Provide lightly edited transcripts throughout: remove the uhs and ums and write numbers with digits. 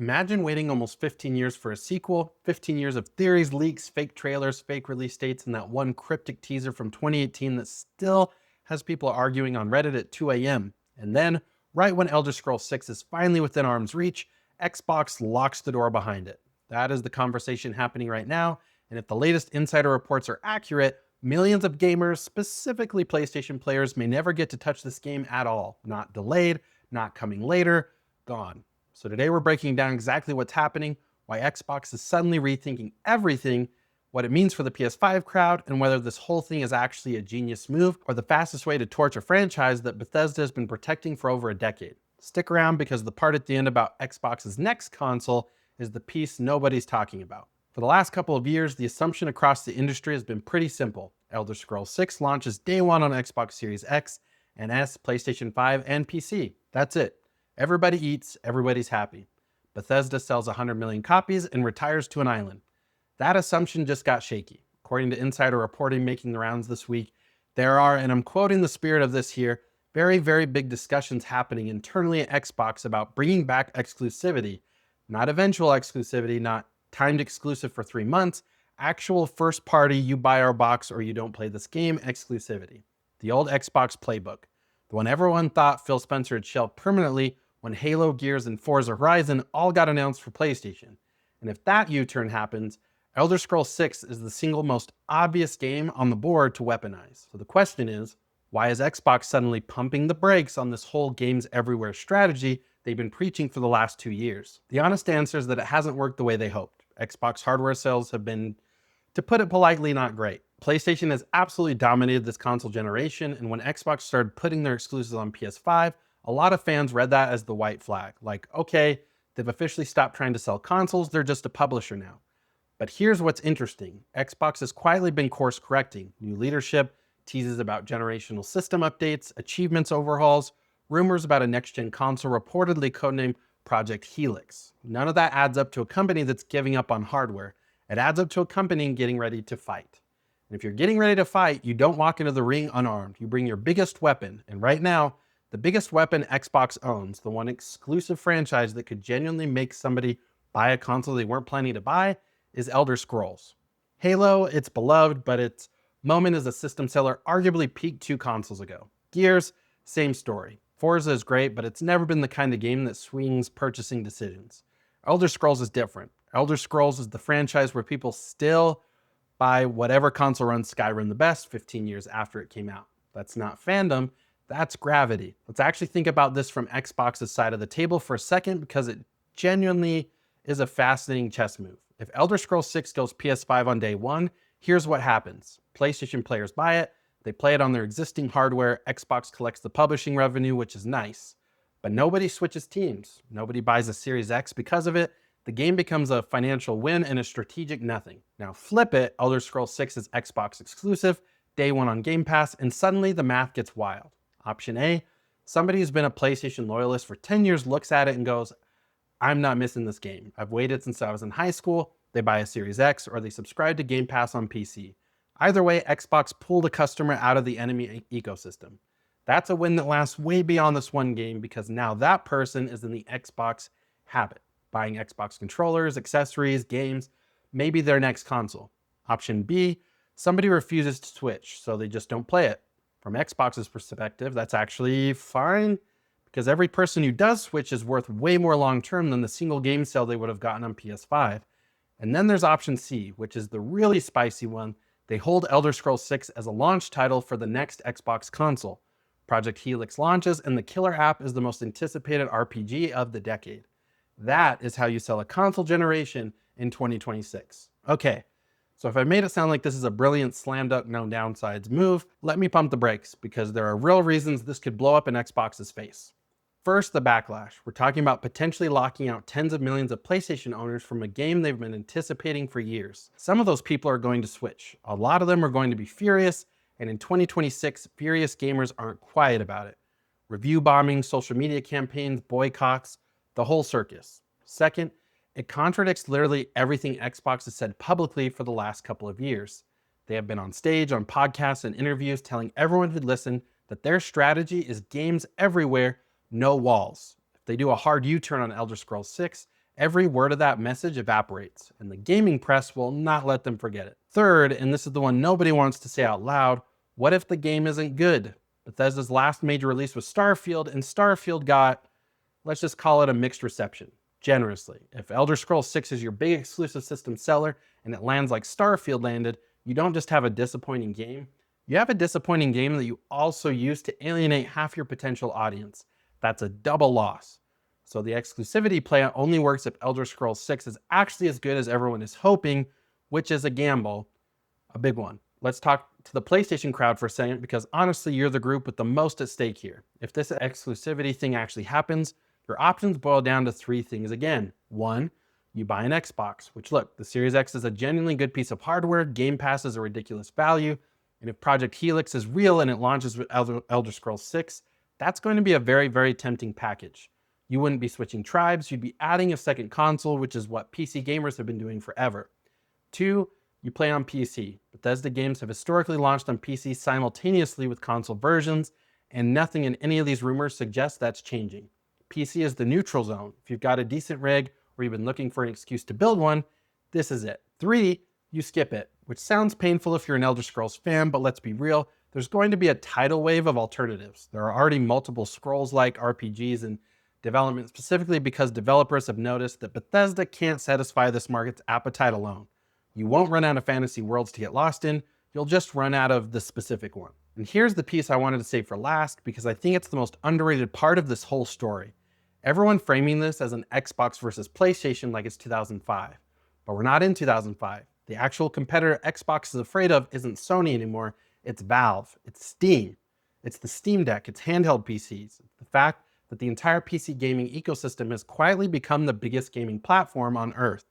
Imagine waiting almost 15 years for a sequel, 15 years of theories, leaks, fake trailers, fake release dates, and that one cryptic teaser from 2018 that still has people arguing on Reddit at 2 a.m. And then, right when Elder Scrolls 6 is finally within arm's reach, Xbox locks the door behind it. That is the conversation happening right now, and if the latest insider reports are accurate, millions of gamers, specifically PlayStation players, may never get to touch this game at all. Not delayed, not coming later, gone. So today we're breaking down exactly what's happening, why Xbox is suddenly rethinking everything, what it means for the PS5 crowd, and whether this whole thing is actually a genius move or the fastest way to torch a franchise that Bethesda has been protecting for over a decade. Stick around because the part at the end about Xbox's next console is the piece nobody's talking about. For the last couple of years, the assumption across the industry has been pretty simple. Elder Scrolls 6 launches day one on Xbox Series X and S, PlayStation 5, and PC. That's it. Everybody eats, everybody's happy. Bethesda sells 100 million copies and retires to an island. That assumption just got shaky. According to insider reporting making the rounds this week, there are, and I'm quoting the spirit of this here, very, very big discussions happening internally at Xbox about bringing back exclusivity. Not eventual exclusivity, not timed exclusive for 3 months, actual first party, you buy our box or you don't play this game exclusivity. The old Xbox playbook. The one everyone thought Phil Spencer had shelved permanently when Halo, Gears, and Forza Horizon all got announced for PlayStation. And if that U-turn happens, Elder Scrolls 6 is the single most obvious game on the board to weaponize. So the question is, why is Xbox suddenly pumping the brakes on this whole games everywhere strategy they've been preaching for the last 2 years? The honest answer is that it hasn't worked the way they hoped. Xbox hardware sales have been, to put it politely, not great. PlayStation has absolutely dominated this console generation, and when Xbox started putting their exclusives on PS5, a lot of fans read that as the white flag. Like, okay, they've officially stopped trying to sell consoles, they're just a publisher now. But here's what's interesting. Xbox has quietly been course correcting. New leadership, teases about generational system updates, achievements overhauls, rumors about a next-gen console reportedly codenamed Project Helix. None of that adds up to a company that's giving up on hardware. It adds up to a company getting ready to fight. And if you're getting ready to fight, you don't walk into the ring unarmed. You bring your biggest weapon. And right now, the biggest weapon Xbox owns, the one exclusive franchise that could genuinely make somebody buy a console they weren't planning to buy, is Elder Scrolls. Halo, it's beloved, but its moment as a system seller arguably peaked 2 consoles ago. Gears, same story. Forza is great, but it's never been the kind of game that swings purchasing decisions. Elder Scrolls is different. Elder Scrolls is the franchise where people still buy whatever console runs Skyrim the best 15 years after it came out. That's not fandom, that's gravity. Let's actually think about this from Xbox's side of the table for a second because it genuinely is a fascinating chess move. If Elder Scrolls 6 goes PS5 on day one, here's what happens. PlayStation players buy it, they play it on their existing hardware, Xbox collects the publishing revenue, which is nice. But nobody switches teams. Nobody buys a Series X because of it. The game becomes a financial win and a strategic nothing. Now flip it, Elder Scrolls 6 is Xbox exclusive, day one on Game Pass, and suddenly the math gets wild. Option A, somebody who's been a PlayStation loyalist for 10 years looks at it and goes, I'm not missing this game. I've waited since I was in high school. They buy a Series X or they subscribe to Game Pass on PC. Either way, Xbox pulled a customer out of the enemy ecosystem. That's a win that lasts way beyond this one game because now that person is in the Xbox habit, buying Xbox controllers, accessories, games, maybe their next console. Option B, somebody refuses to switch, so they just don't play it. From Xbox's perspective, that's actually fine because every person who does switch is worth way more long-term than the single game sale they would have gotten on PS5. And then there's option C, which is the really spicy one. They hold Elder Scrolls 6 as a launch title for the next Xbox console. Project Helix launches, and the killer app is the most anticipated RPG of the decade. That is how you sell a console generation in 2026. Okay, so if I made it sound like this is a brilliant slam dunk, no downsides move, let me pump the brakes because there are real reasons this could blow up in Xbox's face. First, the backlash. We're talking about potentially locking out tens of millions of PlayStation owners from a game they've been anticipating for years. Some of those people are going to switch. A lot of them are going to be furious, and in 2026, furious gamers aren't quiet about it. Review bombing, social media campaigns, boycotts, the whole circus. Second, it contradicts literally everything Xbox has said publicly for the last couple of years. They have been on stage, on podcasts, and interviews telling everyone who'd listen that their strategy is games everywhere, no walls. If they do a hard U-turn on Elder Scrolls 6, every word of that message evaporates, and the gaming press will not let them forget it. Third, and this is the one nobody wants to say out loud, what if the game isn't good? Bethesda's last major release was Starfield, and Starfield got, let's just call it a mixed reception, generously. If Elder Scrolls 6 is your big exclusive system seller and it lands like Starfield landed, you don't just have a disappointing game, you have a disappointing game that you also use to alienate half your potential audience. That's a double loss. So the exclusivity play only works if Elder Scrolls 6 is actually as good as everyone is hoping, which is a gamble, a big one. Let's talk to the PlayStation crowd for a second, because honestly, you're the group with the most at stake here. If this exclusivity thing actually happens, your options boil down to three things again. One, you buy an Xbox, which look, the Series X is a genuinely good piece of hardware, Game Pass is a ridiculous value, and if Project Helix is real and it launches with Elder Scrolls 6, that's going to be a very, very tempting package. You wouldn't be switching tribes, you'd be adding a second console, which is what PC gamers have been doing forever. Two, you play on PC. Bethesda games have historically launched on PC simultaneously with console versions, and nothing in any of these rumors suggests that's changing. PC is the neutral zone. If you've got a decent rig or you've been looking for an excuse to build one, this is it. Three, you skip it, which sounds painful if you're an Elder Scrolls fan, but let's be real, there's going to be a tidal wave of alternatives. There are already multiple Scrolls-like RPGs in development, specifically because developers have noticed that Bethesda can't satisfy this market's appetite alone. You won't run out of fantasy worlds to get lost in, you'll just run out of the specific one. And here's the piece I wanted to save for last, because I think it's the most underrated part of this whole story. Everyone framing this as an Xbox versus PlayStation like it's 2005. But we're not in 2005. The actual competitor Xbox is afraid of isn't Sony anymore, it's Valve, it's Steam. It's the Steam Deck, it's handheld PCs. It's the fact that the entire PC gaming ecosystem has quietly become the biggest gaming platform on Earth.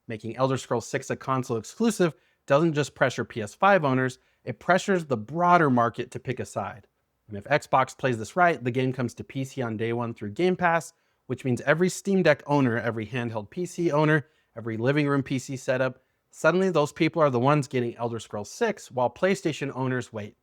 Making Elder Scrolls 6 a console exclusive doesn't just pressure PS5 owners, it pressures the broader market to pick a side. And if Xbox plays this right, the game comes to PC on day one through Game Pass, which means every Steam Deck owner, every handheld PC owner, every living room PC setup, suddenly those people are the ones getting Elder Scrolls 6 while PlayStation owners wait.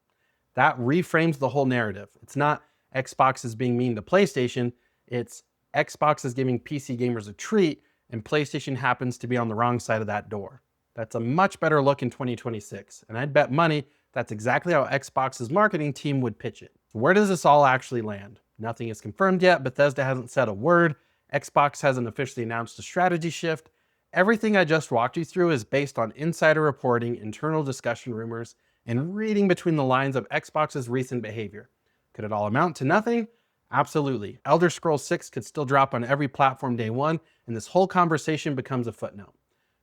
That reframes the whole narrative. It's not Xbox is being mean to PlayStation, it's Xbox is giving PC gamers a treat and PlayStation happens to be on the wrong side of that door. That's a much better look in 2026, and I'd bet money that's exactly how Xbox's marketing team would pitch it. Where does this all actually land? Nothing is confirmed yet, Bethesda hasn't said a word, Xbox hasn't officially announced a strategy shift. Everything I just walked you through is based on insider reporting, internal discussion rumors, and reading between the lines of Xbox's recent behavior. Could it all amount to nothing? Absolutely. Elder Scrolls 6 could still drop on every platform day one, and this whole conversation becomes a footnote.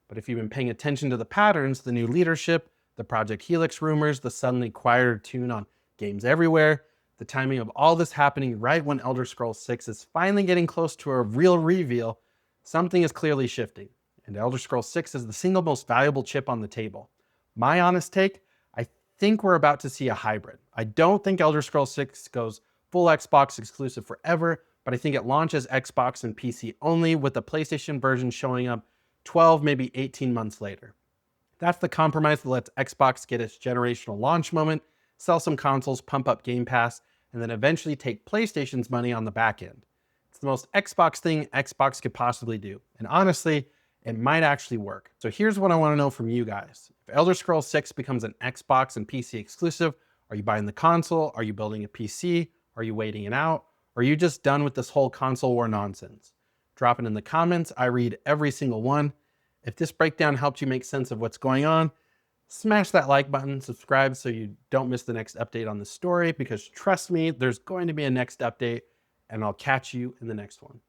But if you've been paying attention to the patterns, the new leadership, the Project Helix rumors, the suddenly quieter tune on games everywhere, the timing of all this happening right when Elder Scrolls 6 is finally getting close to a real reveal, something is clearly shifting. And Elder Scrolls 6 is the single most valuable chip on the table. My honest take, I think we're about to see a hybrid. I don't think Elder Scrolls 6 goes full Xbox exclusive forever, but I think it launches Xbox and PC only, with the PlayStation version showing up 12, maybe 18 months later. That's the compromise that lets Xbox get its generational launch moment, sell some consoles, pump up Game Pass, and then eventually take PlayStation's money on the back end. It's the most Xbox thing Xbox could possibly do. And honestly, it might actually work. So here's what I want to know from you guys. If Elder Scrolls 6 becomes an Xbox and PC exclusive, are you buying the console? Are you building a PC? Are you waiting it out? Or are you just done with this whole console war nonsense? Drop it in the comments. I read every single one. If this breakdown helped you make sense of what's going on, smash that like button, subscribe so you don't miss the next update on this story, because trust me, there's going to be a next update, and I'll catch you in the next one.